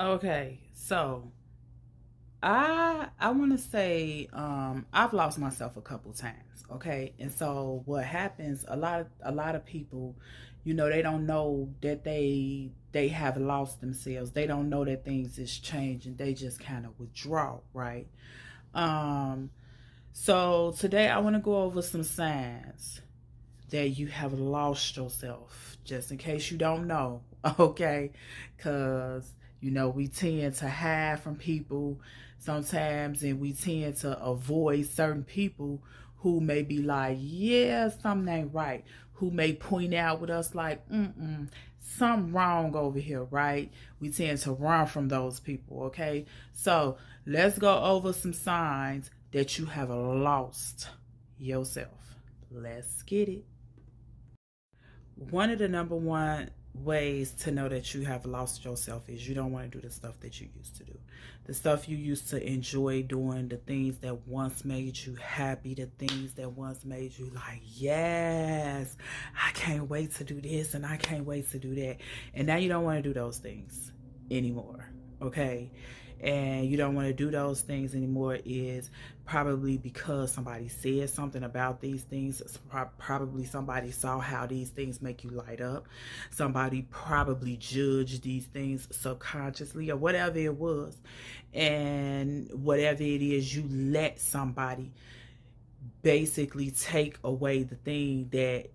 Okay, so I want to say I've lost myself a couple times, okay? And so what happens a lot of people, they don't know that they have lost themselves. They don't know that things is changing. They just kind of withdraw, right? Um so today I want to go over some signs that you have lost yourself, just in case you don't know, okay? Because, we tend to hide from people sometimes, and we tend to avoid certain people who may be like, yeah, something ain't right, who may point out with us like, something wrong over here, right? We tend to run from those people, okay? So let's go over some signs that you have lost yourself. Let's get it. One of the number one ways to know that you have lost yourself is you don't want to do the stuff that you used to do. The stuff you used to enjoy doing, the things that once made you happy, the things that once made you like, yes, I can't wait to do this and I can't wait to do that. And now you don't want to do those things anymore. Okay? And you don't want to do those things anymore is probably because somebody said something about these things. Probably somebody saw how these things make you light up. Somebody probably judged these things subconsciously or whatever it was. And whatever it is, you let somebody basically take away the thing that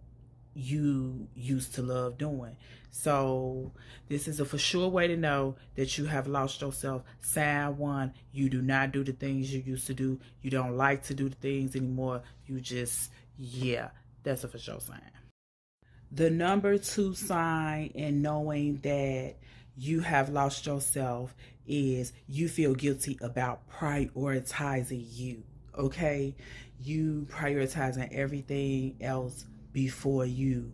you used to love doing. So this is a for sure way to know that you have lost yourself. Sign one, you do not do the things you used to do. You don't like to do the things anymore. You just, yeah, that's a for sure sign. The number two sign in knowing that you have lost yourself is you feel guilty about prioritizing you. Okay? You prioritizing everything else before you.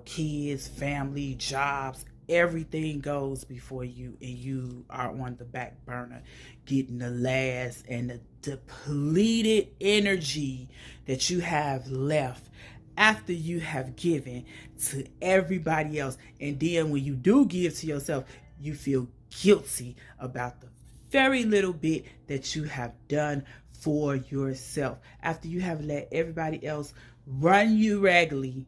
Kids, family, jobs, everything goes before you, and you are on the back burner getting the last and the depleted energy that you have left after you have given to everybody else. And then when you do give to yourself, you feel guilty about the very little bit that you have done for yourself after you have let everybody else run you raggedly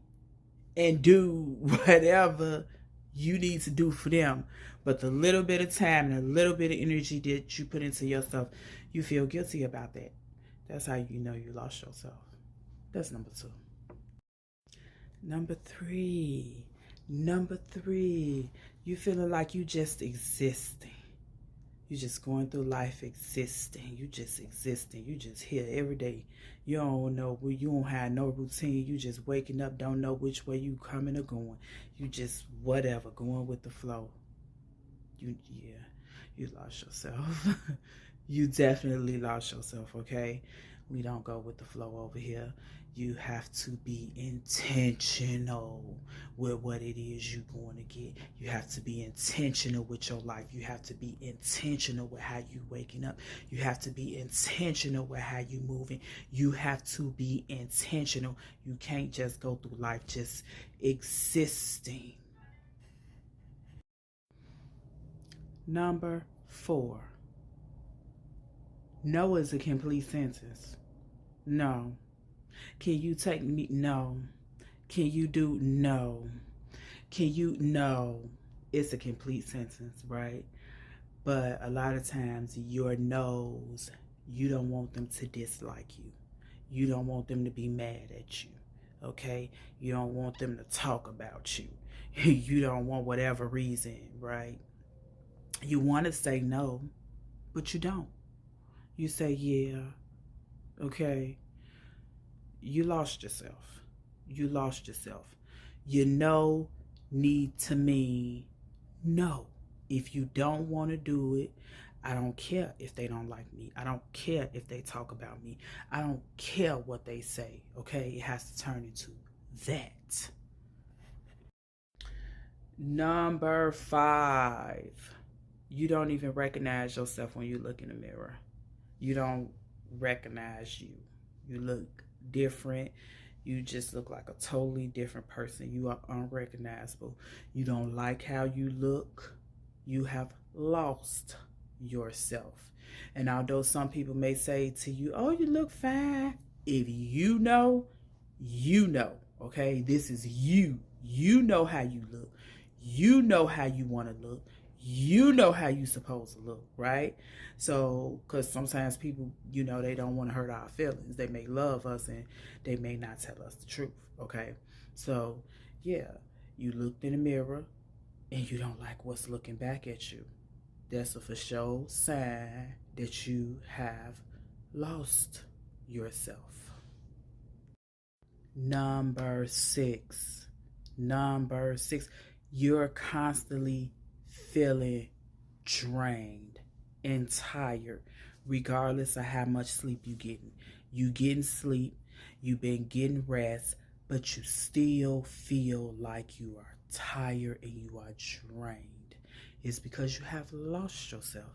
and do whatever you need to do for them. But the little bit of time and a little bit of energy that you put into yourself, you feel guilty about that. That's how you know you lost yourself. That's number two. Number three. Number three. You feeling like you just existing. You just going through life existing. You just existing. You just here every day. You don't know where, you don't have no routine. You just waking up, don't know which way you coming or going. You just whatever, going with the flow. You lost yourself. You definitely lost yourself, okay? We don't go with the flow over here. You have to be intentional with what it is you're going to get. You have to be intentional with your life. You have to be intentional with how you waking up. You have to be intentional with how you moving. You have to be intentional. You can't just go through life just existing. Number four. No is a complete sentence. No. Can you take me? No. Can you do? No. Can you? No. It's a complete sentence, right? But a lot of times, your no's, you don't want them to dislike you. You don't want them to be mad at you. Okay? You don't want them to talk about you. You don't want whatever reason, right? You want to say no, but you don't. You say, yeah, okay, you lost yourself. You lost yourself. You know need to mean no. If you don't want to do it, I don't care if they don't like me. I don't care if they talk about me. I don't care what they say, okay? It has to turn into that. Number five, you don't even recognize yourself when you look in the mirror. You don't recognize you. You look different. You just look like a totally different person. You are unrecognizable. You don't like how you look. you have lost yourself. And although some people may say to you, oh, you look fine, if you know, you know, okay? This is you. You know how you look. You know how you want to look. You know how you supposed to look, right? So, because sometimes people, they don't want to hurt our feelings. They may love us and they may not tell us the truth, okay? So, yeah, you looked in the mirror and you don't like what's looking back at you. That's a for sure sign that you have lost yourself. Number six, you're constantly feeling drained and tired, regardless of how much sleep you getting. You getting sleep, you've been getting rest, but you still feel like you are tired and you are drained. It's because you have lost yourself.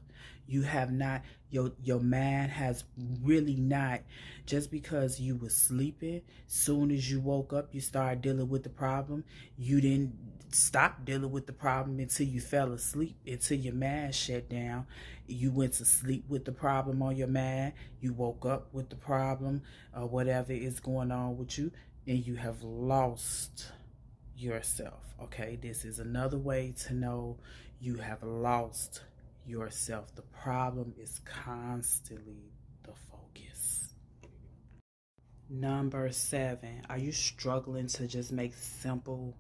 You have not, your mind has really not, just because you were sleeping, soon as you woke up, you started dealing with the problem. You didn't stop dealing with the problem until you fell asleep, until your mind shut down. You went to sleep with the problem on your mind. You woke up with the problem, or whatever is going on with you, and you have lost yourself. Okay, this is another way to know you have lost yourself. The problem is constantly the focus. Number 7, are you struggling to just make simple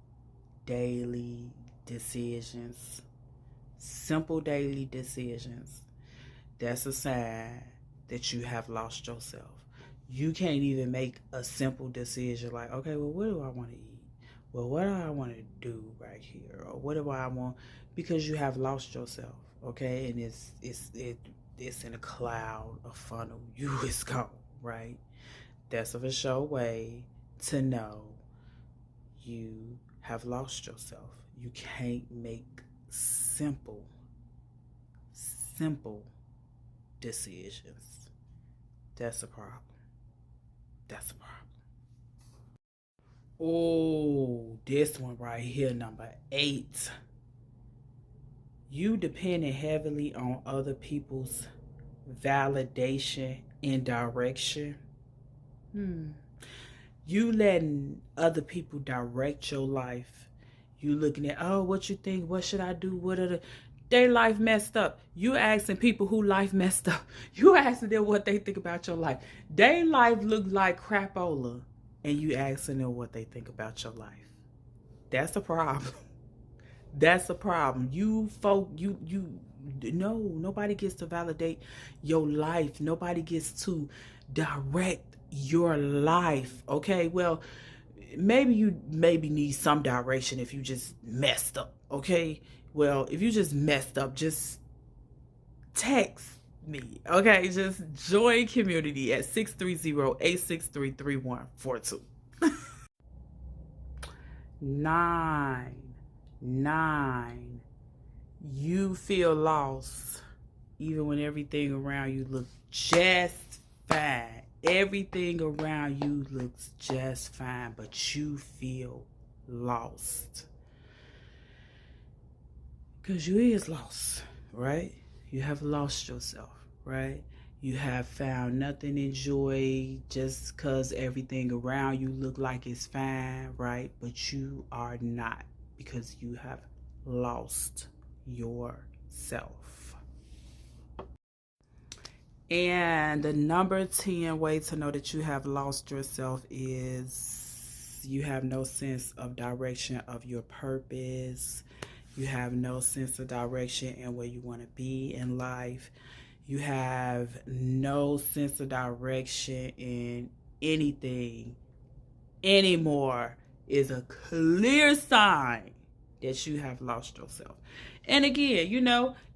daily decisions? Simple daily decisions. That's a sign that you have lost yourself. You can't even make a simple decision like, okay, well, what do I want to eat? Well, what do I want to do right here? Or what do I want? Because you have lost yourself, okay? And it's in a cloud, a funnel. You is gone, right? That's a for sure way to know you have lost yourself. You can't make simple decisions. That's a problem. That's a problem. Oh, this one right here, number 8. You depending heavily on other people's validation and direction. You letting other people direct your life. You looking at, oh, what you think? What should I do? What are their life messed up? You asking people who life messed up. You asking them what they think about your life. Their life look like crapola, and you asking them what they think about your life. That's a problem. That's a problem. Nobody gets to validate your life. Nobody gets to direct your life. Okay, well, maybe you need some direction if you just messed up. Okay, well, if you just messed up, just text me. Okay, just join community at 630-863-3142. 9, you feel lost even when everything around you looks just fine. Everything around you looks just fine, but you feel lost. Because you is lost, right? You have lost yourself, right? You have found nothing in joy just because everything around you look like it's fine, right? But you are not, because you have lost yourself. And the number 10 way to know that you have lost yourself is you have no sense of direction of your purpose. You have no sense of direction in where you want to be in life. You have no sense of direction in anything anymore. Is a clear sign that you have lost yourself. And again,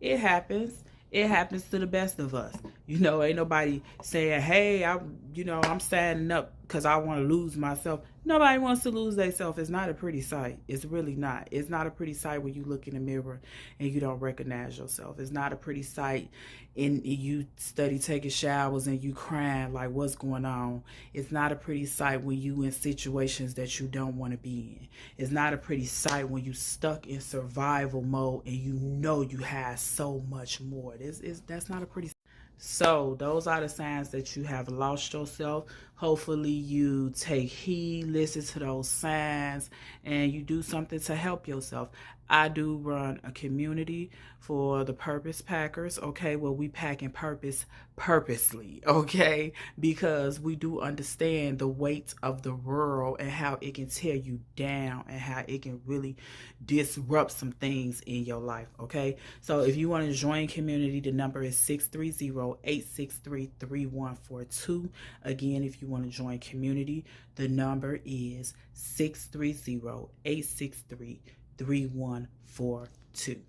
it happens. It happens to the best of us. Ain't nobody saying, hey, I'm signing up because I want to lose myself. Nobody wants to lose themselves. It's not a pretty sight. It's really not. It's not a pretty sight when you look in the mirror and you don't recognize yourself. It's not a pretty sight and you study taking showers and you crying like what's going on. It's not a pretty sight when you in situations that you don't want to be in. It's not a pretty sight when you stuck in survival mode and you know you have so much more. That's not a pretty sight. So those are the signs that you have lost yourself. Hopefully you take heed, listen to those signs, and you do something to help yourself. I do run a community for the Purpose Packers, okay, where we pack in purpose purposely, okay, because we do understand the weight of the world and how it can tear you down and how it can really disrupt some things in your life, okay? So if you want to join community, the number is 630-863-3142. Again, if you want to join community, the number is 630-863-3142.